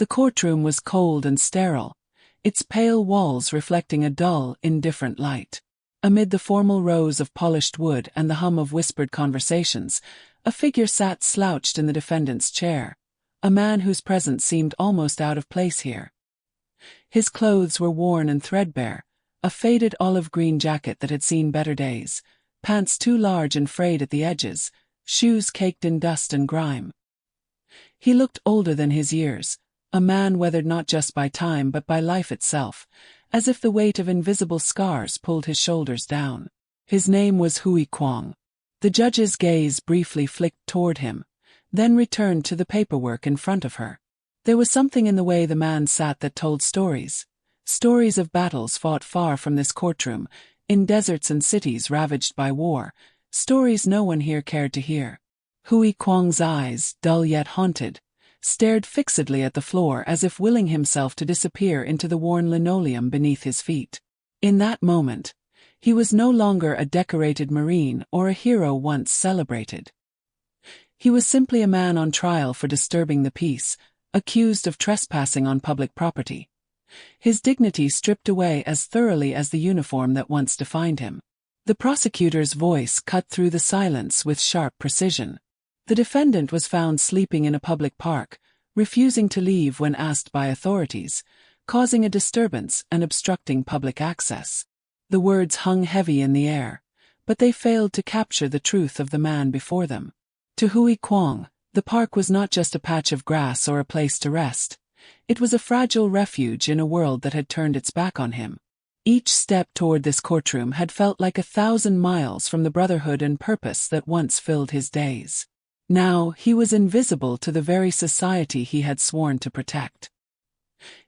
The courtroom was cold and sterile, its pale walls reflecting a dull, indifferent light. Amid the formal rows of polished wood and the hum of whispered conversations, a figure sat slouched in the defendant's chair, a man whose presence seemed almost out of place here. His clothes were worn and threadbare, a faded olive-green jacket that had seen better days, pants too large and frayed at the edges, shoes caked in dust and grime. He looked older than his years, a man weathered not just by time but by life itself, as if the weight of invisible scars pulled his shoulders down. His name was Hui Kwong. The judge's gaze briefly flicked toward him, then returned to the paperwork in front of her. There was something in the way the man sat that told stories. Stories of battles fought far from this courtroom, in deserts and cities ravaged by war, stories no one here cared to hear. Hui Kwong's eyes, dull yet haunted, stared fixedly at the floor as if willing himself to disappear into the worn linoleum beneath his feet. In that moment, he was no longer a decorated Marine or a hero once celebrated. He was simply a man on trial for disturbing the peace, accused of trespassing on public property. His dignity stripped away as thoroughly as the uniform that once defined him. The prosecutor's voice cut through the silence with sharp precision. The defendant was found sleeping in a public park, refusing to leave when asked by authorities, causing a disturbance and obstructing public access. The words hung heavy in the air, but they failed to capture the truth of the man before them. To Hui Kwong, the park was not just a patch of grass or a place to rest. It was a fragile refuge in a world that had turned its back on him. Each step toward this courtroom had felt like 1,000 miles from the brotherhood and purpose that once filled his days. Now he was invisible to the very society he had sworn to protect.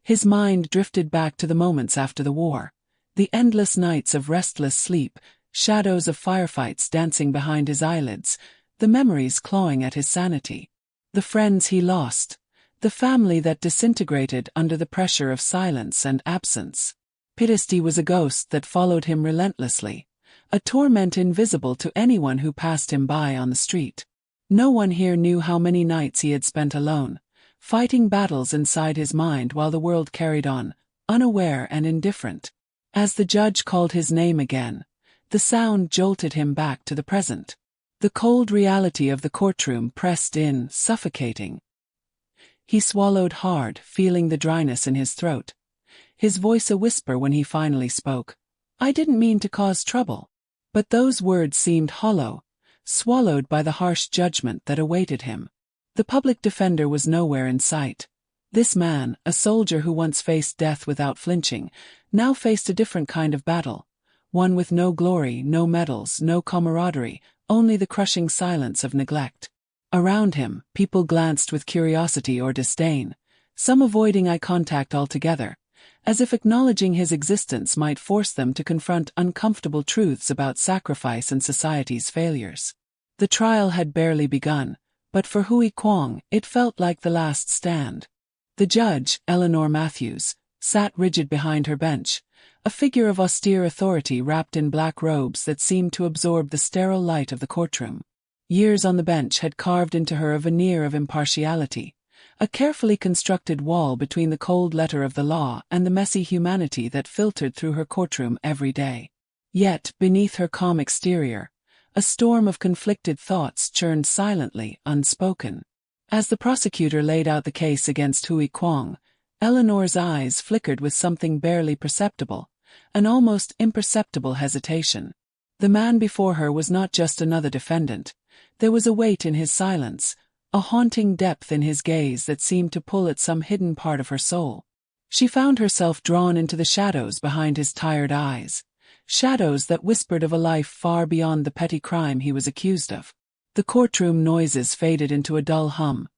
His mind drifted back to the moments after the war, the endless nights of restless sleep, shadows of firefights dancing behind his eyelids, the memories clawing at his sanity. The friends he lost, the family that disintegrated under the pressure of silence and absence. Pitsty was a ghost that followed him relentlessly, a torment invisible to anyone who passed him by on the street. No one here knew how many nights he had spent alone, fighting battles inside his mind while the world carried on, unaware and indifferent. As the judge called his name again, the sound jolted him back to the present. The cold reality of the courtroom pressed in, suffocating. He swallowed hard, feeling the dryness in his throat, his voice a whisper when he finally spoke. "I didn't mean to cause trouble." But those words seemed hollow, swallowed by the harsh judgment that awaited him. The public defender was nowhere in sight. This man, a soldier who once faced death without flinching, now faced a different kind of battle, one with no glory, no medals, no camaraderie, only the crushing silence of neglect. Around him, people glanced with curiosity or disdain, some avoiding eye contact altogether, as if acknowledging his existence might force them to confront uncomfortable truths about sacrifice and society's failures. The trial had barely begun, but for Hui Kwong, it felt like the last stand. The judge, Eleanor Matthews, sat rigid behind her bench, a figure of austere authority wrapped in black robes that seemed to absorb the sterile light of the courtroom. Years on the bench had carved into her a veneer of impartiality, a carefully constructed wall between the cold letter of the law and the messy humanity that filtered through her courtroom every day. Yet, beneath her calm exterior, a storm of conflicted thoughts churned silently, unspoken. As the prosecutor laid out the case against Hui Kwong, Eleanor's eyes flickered with something barely perceptible, an almost imperceptible hesitation. The man before her was not just another defendant. There was a weight in his silence, a haunting depth in his gaze that seemed to pull at some hidden part of her soul. She found herself drawn into the shadows behind his tired eyes, shadows that whispered of a life far beyond the petty crime he was accused of. The courtroom noises faded into a dull hum,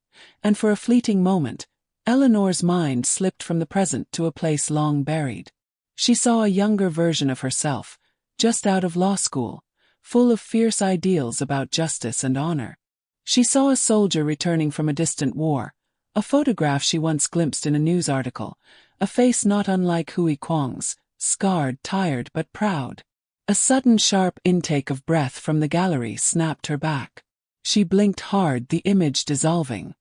and for a fleeting moment, Eleanor's mind slipped from the present to a place long buried. She saw a younger version of herself, just out of law school, full of fierce ideals about justice and honor. She saw a soldier returning from a distant war, a photograph she once glimpsed in a news article, a face not unlike Hui Kwong's, scarred, tired but proud. A sudden sharp intake of breath from the gallery snapped her back. She blinked hard, the image dissolving.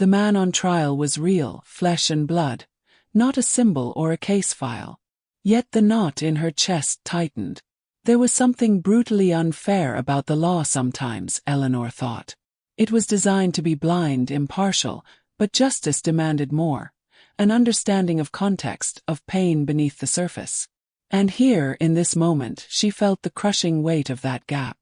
The man on trial was real, flesh and blood, not a symbol or a case file. Yet the knot in her chest tightened. There was something brutally unfair about the law sometimes, Eleanor thought. It was designed to be blind, impartial, but justice demanded more, an understanding of context, of pain beneath the surface. And here, in this moment, she felt the crushing weight of that gap.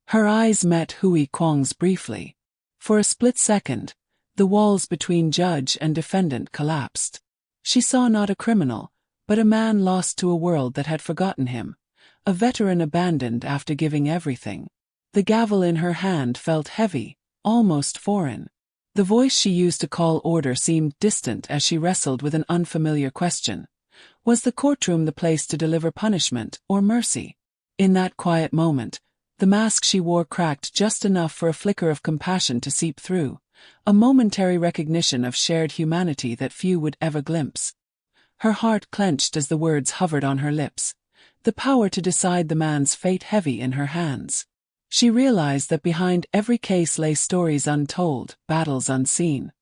Her eyes met Hui Kwong's briefly. For a split second, the walls between judge and defendant collapsed. She saw not a criminal, but a man lost to a world that had forgotten him, a veteran abandoned after giving everything. The gavel in her hand felt heavy, almost foreign. The voice she used to call order seemed distant as she wrestled with an unfamiliar question. Was the courtroom the place to deliver punishment or mercy? In that quiet moment, the mask she wore cracked just enough for a flicker of compassion to seep through, a momentary recognition of shared humanity that few would ever glimpse. Her heart clenched as the words hovered on her lips, the power to decide the man's fate heavy in her hands. She realized that behind every case lay stories untold, battles unseen,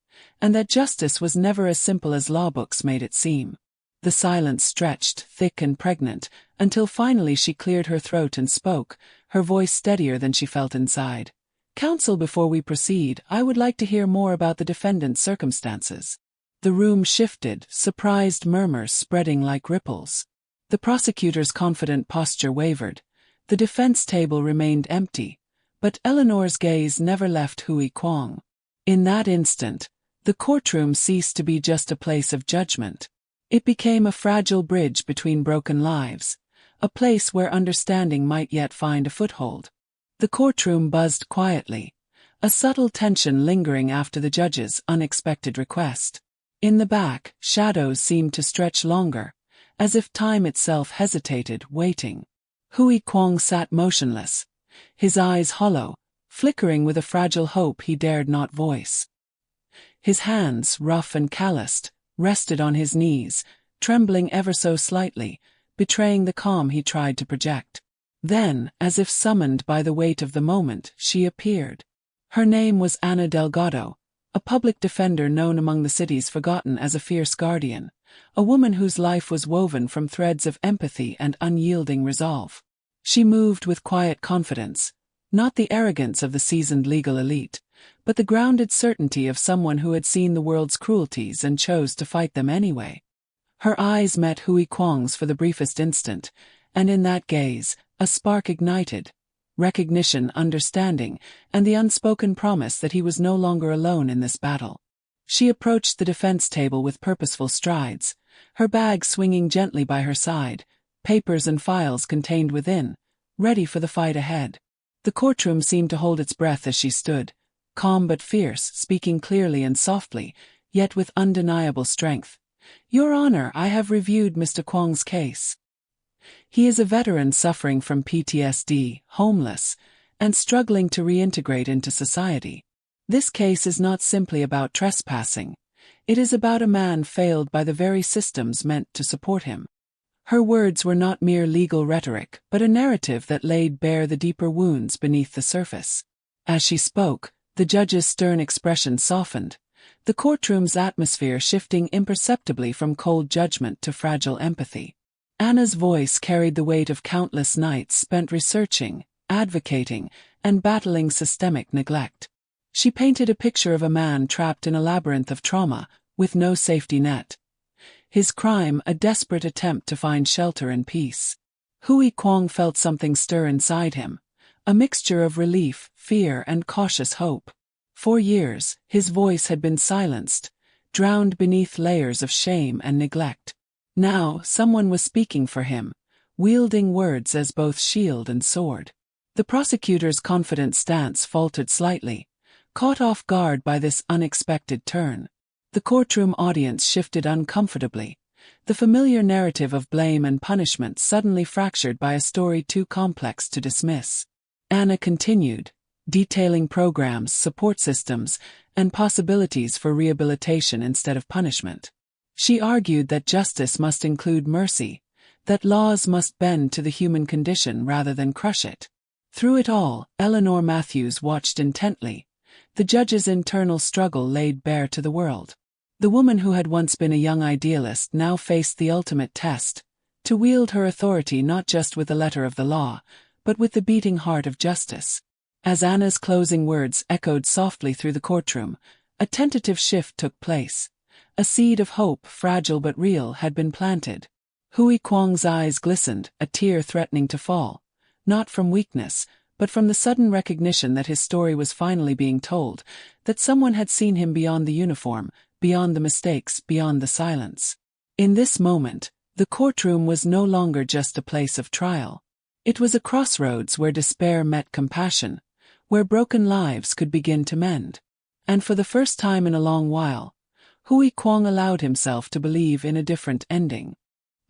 and that justice was never as simple as law books made it seem. The silence stretched, thick and pregnant, until finally she cleared her throat and spoke, her voice steadier than she felt inside. "Counsel, before we proceed, I would like to hear more about the defendant's circumstances." The room shifted, surprised murmurs spreading like ripples. The prosecutor's confident posture wavered. The defense table remained empty, but Eleanor's gaze never left Hui Kwong. In that instant, the courtroom ceased to be just a place of judgment. It became a fragile bridge between broken lives, a place where understanding might yet find a foothold. The courtroom buzzed quietly, a subtle tension lingering after the judge's unexpected request. In the back, shadows seemed to stretch longer, as if time itself hesitated, waiting. Hui Kwong sat motionless, his eyes hollow, flickering with a fragile hope he dared not voice. His hands, rough and calloused, rested on his knees, trembling ever so slightly, betraying the calm he tried to project. Then, as if summoned by the weight of the moment, she appeared. Her name was Ana Delgado, a public defender known among the city's forgotten as a fierce guardian, a woman whose life was woven from threads of empathy and unyielding resolve. She moved with quiet confidence, not the arrogance of the seasoned legal elite, but the grounded certainty of someone who had seen the world's cruelties and chose to fight them anyway. Her eyes met Hui Kwong's for the briefest instant, and in that gaze, a spark ignited, recognition, understanding, and the unspoken promise that he was no longer alone in this battle. She approached the defense table with purposeful strides, her bag swinging gently by her side, papers and files contained within, ready for the fight ahead. The courtroom seemed to hold its breath as she stood, calm but fierce, speaking clearly and softly, yet with undeniable strength. "Your Honor, I have reviewed Mr. Kwong's case. He is a veteran suffering from PTSD, homeless, and struggling to reintegrate into society. This case is not simply about trespassing. It is about a man failed by the very systems meant to support him." Her words were not mere legal rhetoric, but a narrative that laid bare the deeper wounds beneath the surface. As she spoke, the judge's stern expression softened, the courtroom's atmosphere shifting imperceptibly from cold judgment to fragile empathy. Anna's voice carried the weight of countless nights spent researching, advocating, and battling systemic neglect. She painted a picture of a man trapped in a labyrinth of trauma, with no safety net. His crime, a desperate attempt to find shelter and peace. Hui Kwong felt something stir inside him, a mixture of relief, fear, and cautious hope. For years, his voice had been silenced, drowned beneath layers of shame and neglect. Now, someone was speaking for him, wielding words as both shield and sword. The prosecutor's confident stance faltered slightly, caught off guard by this unexpected turn. The courtroom audience shifted uncomfortably, the familiar narrative of blame and punishment suddenly fractured by a story too complex to dismiss. Anna continued, detailing programs, support systems, and possibilities for rehabilitation instead of punishment. She argued that justice must include mercy, that laws must bend to the human condition rather than crush it. Through it all, Eleanor Matthews watched intently, the judge's internal struggle laid bare to the world. The woman who had once been a young idealist now faced the ultimate test, to wield her authority not just with the letter of the law, but with the beating heart of justice. As Anna's closing words echoed softly through the courtroom, a tentative shift took place. A seed of hope, fragile but real, had been planted. Hui Kwang's eyes glistened, a tear threatening to fall, not from weakness, but from the sudden recognition that his story was finally being told, that someone had seen him beyond the uniform, beyond the mistakes, beyond the silence. In this moment, the courtroom was no longer just a place of trial. It was a crossroads where despair met compassion, where broken lives could begin to mend. And for the first time in a long while, Hui Kwang allowed himself to believe in a different ending.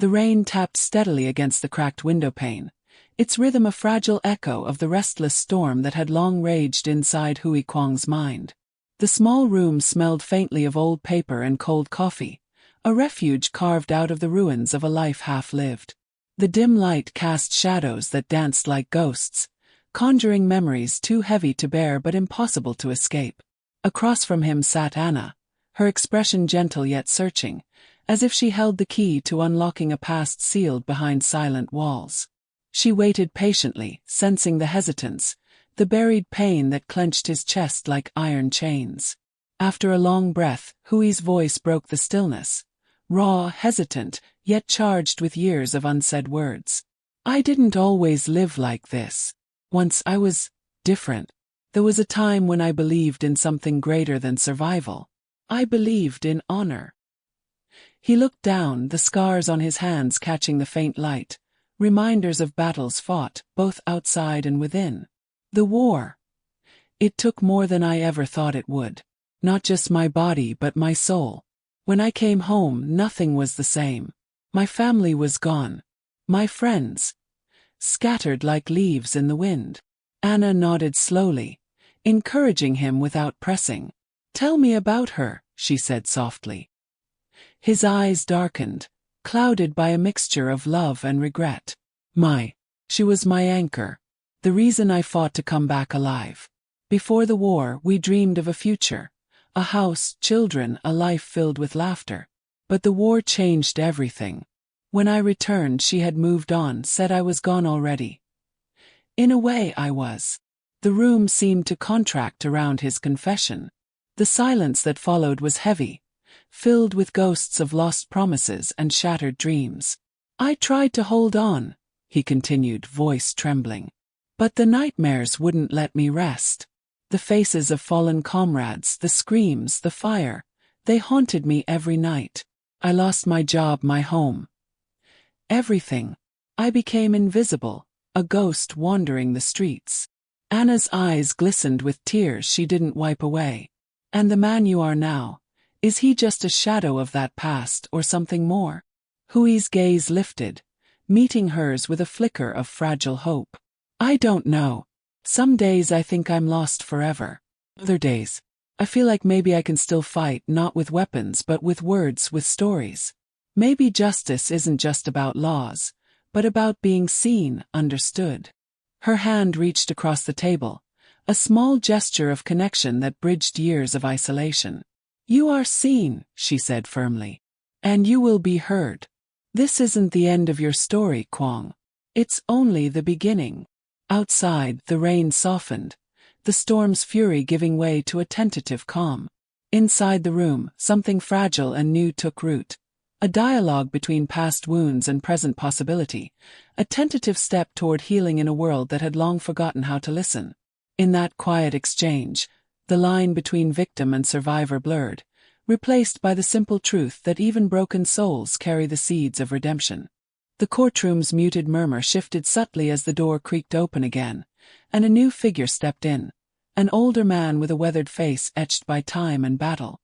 The rain tapped steadily against the cracked windowpane, its rhythm a fragile echo of the restless storm that had long raged inside Hui Kwang's mind. The small room smelled faintly of old paper and cold coffee, a refuge carved out of the ruins of a life half-lived. The dim light cast shadows that danced like ghosts, conjuring memories too heavy to bear but impossible to escape. Across from him sat Anna, her expression gentle yet searching, as if she held the key to unlocking a past sealed behind silent walls. She waited patiently, sensing the hesitance, the buried pain that clenched his chest like iron chains. After a long breath, Hui's voice broke the stillness, raw, hesitant, yet charged with years of unsaid words. I didn't always live like this. Once I was different. There was a time when I believed in something greater than survival. I believed in honor. He looked down, the scars on his hands catching the faint light, reminders of battles fought, both outside and within. The war. It took more than I ever thought it would. Not just my body but my soul. When I came home, nothing was the same. My family was gone. My friends. Scattered like leaves in the wind. Anna nodded slowly, encouraging him without pressing. Tell me about her, she said softly. His eyes darkened, clouded by a mixture of love and regret. She was my anchor. The reason I fought to come back alive. Before the war, we dreamed of a future. A house, children, a life filled with laughter. But the war changed everything. When I returned, she had moved on, said I was gone already. In a way, I was. The room seemed to contract around his confession. The silence that followed was heavy, filled with ghosts of lost promises and shattered dreams. I tried to hold on, he continued, voice trembling. But the nightmares wouldn't let me rest. The faces of fallen comrades, the screams, the fire, they haunted me every night. I lost my job, my home. Everything. I became invisible, a ghost wandering the streets. Anna's eyes glistened with tears she didn't wipe away. And the man you are now, is he just a shadow of that past or something more? Hui's gaze lifted, meeting hers with a flicker of fragile hope. I don't know. Some days I think I'm lost forever. Other days, I feel like maybe I can still fight, not with weapons but with words, with stories. Maybe justice isn't just about laws, but about being seen, understood. Her hand reached across the table, a small gesture of connection that bridged years of isolation. You are seen, she said firmly. And you will be heard. This isn't the end of your story, Kwang. It's only the beginning. Outside, the rain softened, the storm's fury giving way to a tentative calm. Inside the room, something fragile and new took root. A dialogue between past wounds and present possibility, a tentative step toward healing in a world that had long forgotten how to listen. In that quiet exchange, the line between victim and survivor blurred, replaced by the simple truth that even broken souls carry the seeds of redemption. The courtroom's muted murmur shifted subtly as the door creaked open again, and a new figure stepped in, an older man with a weathered face etched by time and battle.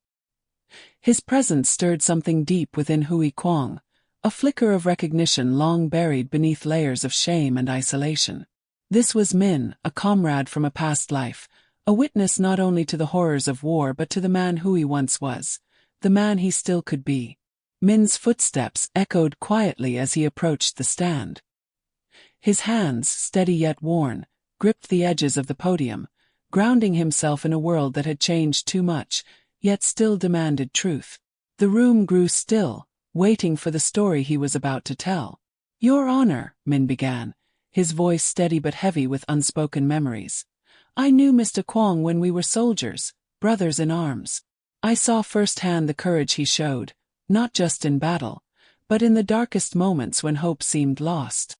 His presence stirred something deep within Hui Kwang, a flicker of recognition long buried beneath layers of shame and isolation. This was Min, a comrade from a past life, a witness not only to the horrors of war but to the man Hui once was, the man he still could be. Min's footsteps echoed quietly as he approached the stand. His hands, steady yet worn, gripped the edges of the podium, grounding himself in a world that had changed too much, yet still demanded truth. The room grew still, waiting for the story he was about to tell. "Your Honor," Min began, his voice steady but heavy with unspoken memories. "I knew Mr. Kwong when we were soldiers, brothers in arms. I saw firsthand the courage he showed, not just in battle, but in the darkest moments when hope seemed lost."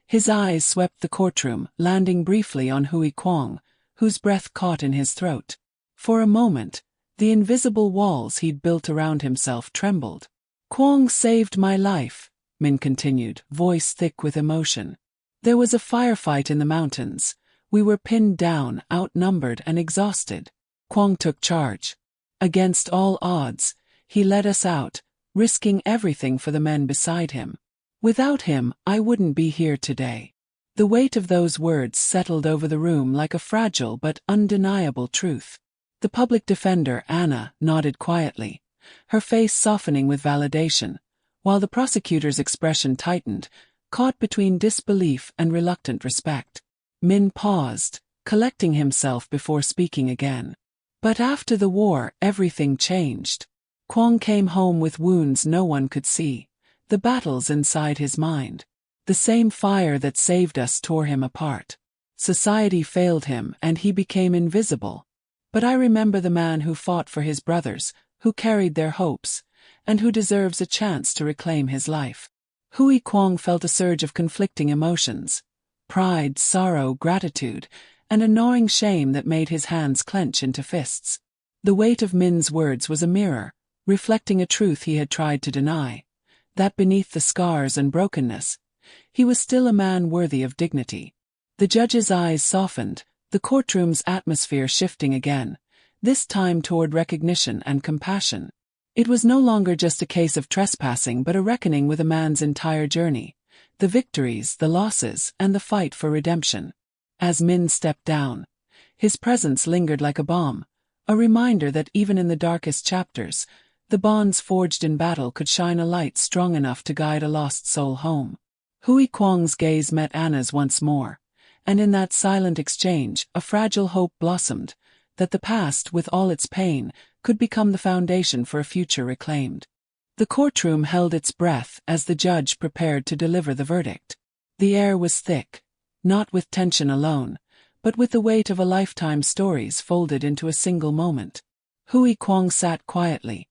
His eyes swept the courtroom, landing briefly on Hui Kwong, whose breath caught in his throat. For a moment, the invisible walls he'd built around himself trembled. "Kwong saved my life," Min continued, voice thick with emotion. "There was a firefight in the mountains. We were pinned down, outnumbered and exhausted. Kwong took charge. Against all odds, he led us out, risking everything for the men beside him. Without him, I wouldn't be here today." The weight of those words settled over the room like a fragile but undeniable truth. The public defender, Anna, nodded quietly, her face softening with validation, while the prosecutor's expression tightened, caught between disbelief and reluctant respect. Min paused, collecting himself before speaking again. "But after the war, everything changed. Kwong came home with wounds no one could see, the battles inside his mind. The same fire that saved us tore him apart. Society failed him and he became invisible. But I remember the man who fought for his brothers, who carried their hopes, and who deserves a chance to reclaim his life." Hui Kwong felt a surge of conflicting emotions: pride, sorrow, gratitude, and a gnawing shame that made his hands clench into fists. The weight of Min's words was a mirror, reflecting a truth he had tried to deny: that beneath the scars and brokenness, he was still a man worthy of dignity. The judge's eyes softened, the courtroom's atmosphere shifting again, this time toward recognition and compassion. It was no longer just a case of trespassing but a reckoning with a man's entire journey, the victories, the losses, and the fight for redemption. As Min stepped down, his presence lingered like a balm, a reminder that even in the darkest chapters, the bonds forged in battle could shine a light strong enough to guide a lost soul home. Hui Kwong's gaze met Anna's once more, and in that silent exchange, a fragile hope blossomed, that the past, with all its pain, could become the foundation for a future reclaimed. The courtroom held its breath as the judge prepared to deliver the verdict. The air was thick, not with tension alone, but with the weight of a lifetime's stories folded into a single moment. Hui Kwong sat quietly,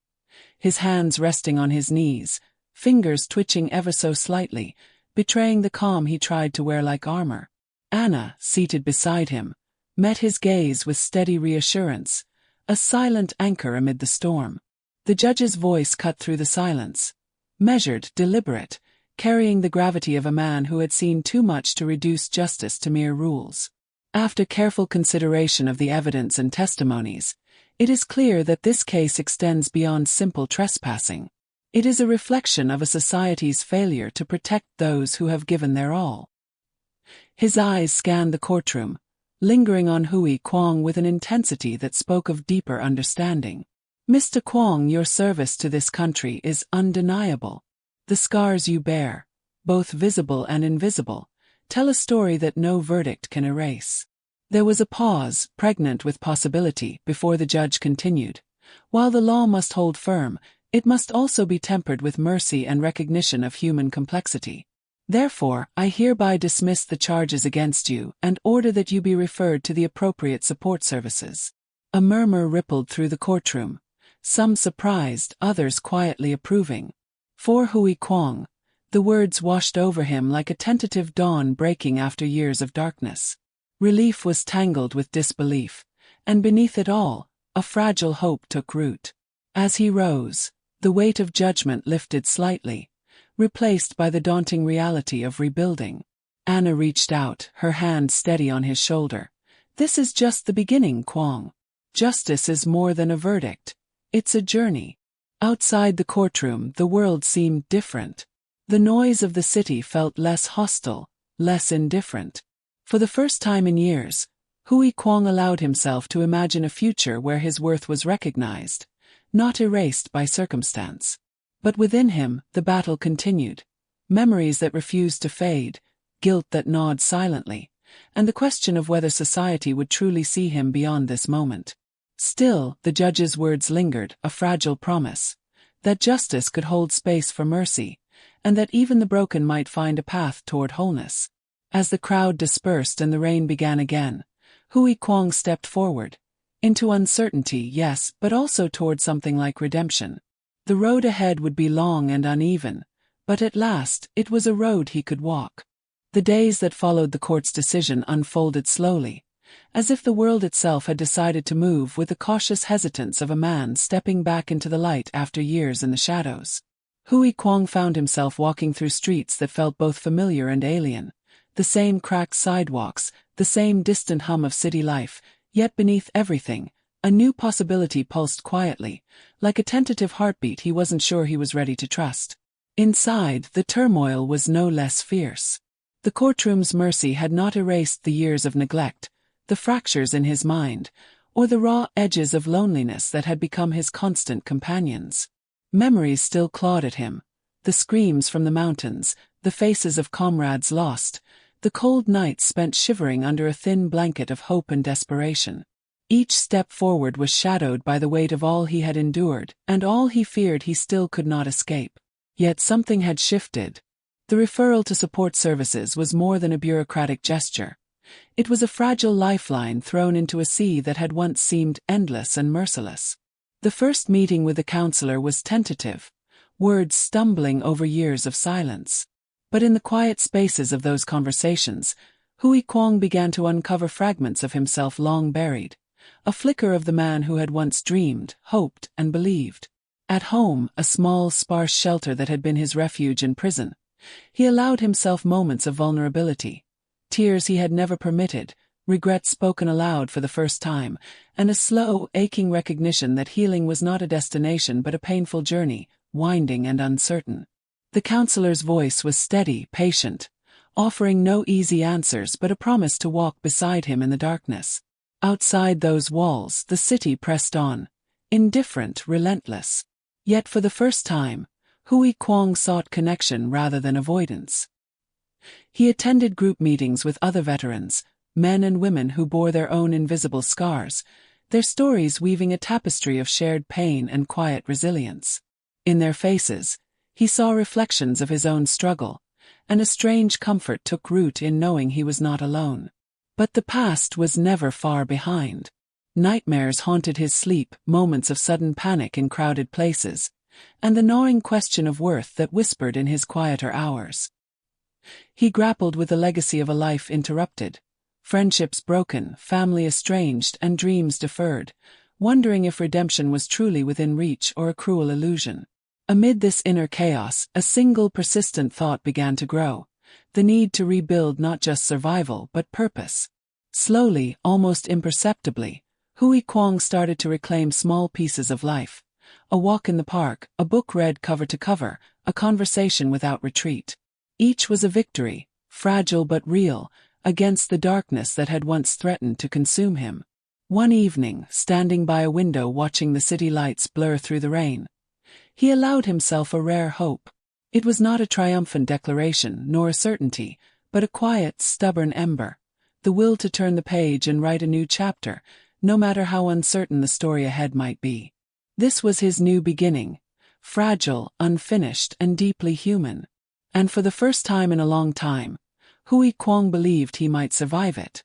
his hands resting on his knees, fingers twitching ever so slightly, betraying the calm he tried to wear like armor. Anna, seated beside him, met his gaze with steady reassurance, a silent anchor amid the storm. The judge's voice cut through the silence, measured, deliberate, carrying the gravity of a man who had seen too much to reduce justice to mere rules. "After careful consideration of the evidence and testimonies, it is clear that this case extends beyond simple trespassing. It is a reflection of a society's failure to protect those who have given their all." His eyes scanned the courtroom, lingering on Hui Kwong with an intensity that spoke of deeper understanding. "Mr. Kwong, your service to this country is undeniable. The scars you bear, both visible and invisible, tell a story that no verdict can erase." There was a pause, pregnant with possibility, before the judge continued. "While the law must hold firm, it must also be tempered with mercy and recognition of human complexity. Therefore, I hereby dismiss the charges against you and order that you be referred to the appropriate support services." A murmur rippled through the courtroom, some surprised, others quietly approving. For Hui Kwong, the words washed over him like a tentative dawn breaking after years of darkness. Relief was tangled with disbelief, and beneath it all, a fragile hope took root. As he rose, the weight of judgment lifted slightly, replaced by the daunting reality of rebuilding. Anna reached out, her hand steady on his shoulder. "This is just the beginning, Kwong. Justice is more than a verdict. It's a journey." Outside the courtroom, the world seemed different. The noise of the city felt less hostile, less indifferent. For the first time in years, Hui Kwong allowed himself to imagine a future where his worth was recognized, not erased by circumstance. But within him, the battle continued. Memories that refused to fade, guilt that gnawed silently, and the question of whether society would truly see him beyond this moment. Still, the judge's words lingered, a fragile promise that justice could hold space for mercy, and that even the broken might find a path toward wholeness. As the crowd dispersed and the rain began again, Hui Kwong stepped forward. Into uncertainty, yes, but also toward something like redemption. The road ahead would be long and uneven, but at last, it was a road he could walk. The days that followed the court's decision unfolded slowly, as if the world itself had decided to move with the cautious hesitance of a man stepping back into the light after years in the shadows. Hui Kwong found himself walking through streets that felt both familiar and alien. The same cracked sidewalks, the same distant hum of city life, yet beneath everything, a new possibility pulsed quietly, like a tentative heartbeat he wasn't sure he was ready to trust. Inside, the turmoil was no less fierce. The courtroom's mercy had not erased the years of neglect, the fractures in his mind, or the raw edges of loneliness that had become his constant companions. Memories still clawed at him. The screams from the mountains, the faces of comrades lost, the cold nights spent shivering under a thin blanket of hope and desperation. Each step forward was shadowed by the weight of all he had endured, and all he feared he still could not escape. Yet something had shifted. The referral to support services was more than a bureaucratic gesture. It was a fragile lifeline thrown into a sea that had once seemed endless and merciless. The first meeting with the counselor was tentative, words stumbling over years of silence. But in the quiet spaces of those conversations, Hui Kwong began to uncover fragments of himself long buried, a flicker of the man who had once dreamed, hoped, and believed. At home, a small, sparse shelter that had been his refuge in prison, he allowed himself moments of vulnerability, tears he had never permitted, regrets spoken aloud for the first time, and a slow, aching recognition that healing was not a destination but a painful journey, winding and uncertain. The counselor's voice was steady, patient, offering no easy answers but a promise to walk beside him in the darkness. Outside those walls, the city pressed on, indifferent, relentless. Yet for the first time, Hui Kwong sought connection rather than avoidance. He attended group meetings with other veterans, men and women who bore their own invisible scars, their stories weaving a tapestry of shared pain and quiet resilience. In their faces, he saw reflections of his own struggle, and a strange comfort took root in knowing he was not alone. But the past was never far behind. Nightmares haunted his sleep, moments of sudden panic in crowded places, and the gnawing question of worth that whispered in his quieter hours. He grappled with the legacy of a life interrupted, friendships broken, family estranged, and dreams deferred, wondering if redemption was truly within reach or a cruel illusion. Amid this inner chaos, a single persistent thought began to grow, the need to rebuild not just survival but purpose. Slowly, almost imperceptibly, Hui Kwong started to reclaim small pieces of life. A walk in the park, a book read cover to cover, a conversation without retreat. Each was a victory, fragile but real, against the darkness that had once threatened to consume him. One evening, standing by a window watching the city lights blur through the rain, he allowed himself a rare hope. It was not a triumphant declaration, nor a certainty, but a quiet, stubborn ember, the will to turn the page and write a new chapter, no matter how uncertain the story ahead might be. This was his new beginning, fragile, unfinished, and deeply human. And for the first time in a long time, Hui Kwong believed he might survive it.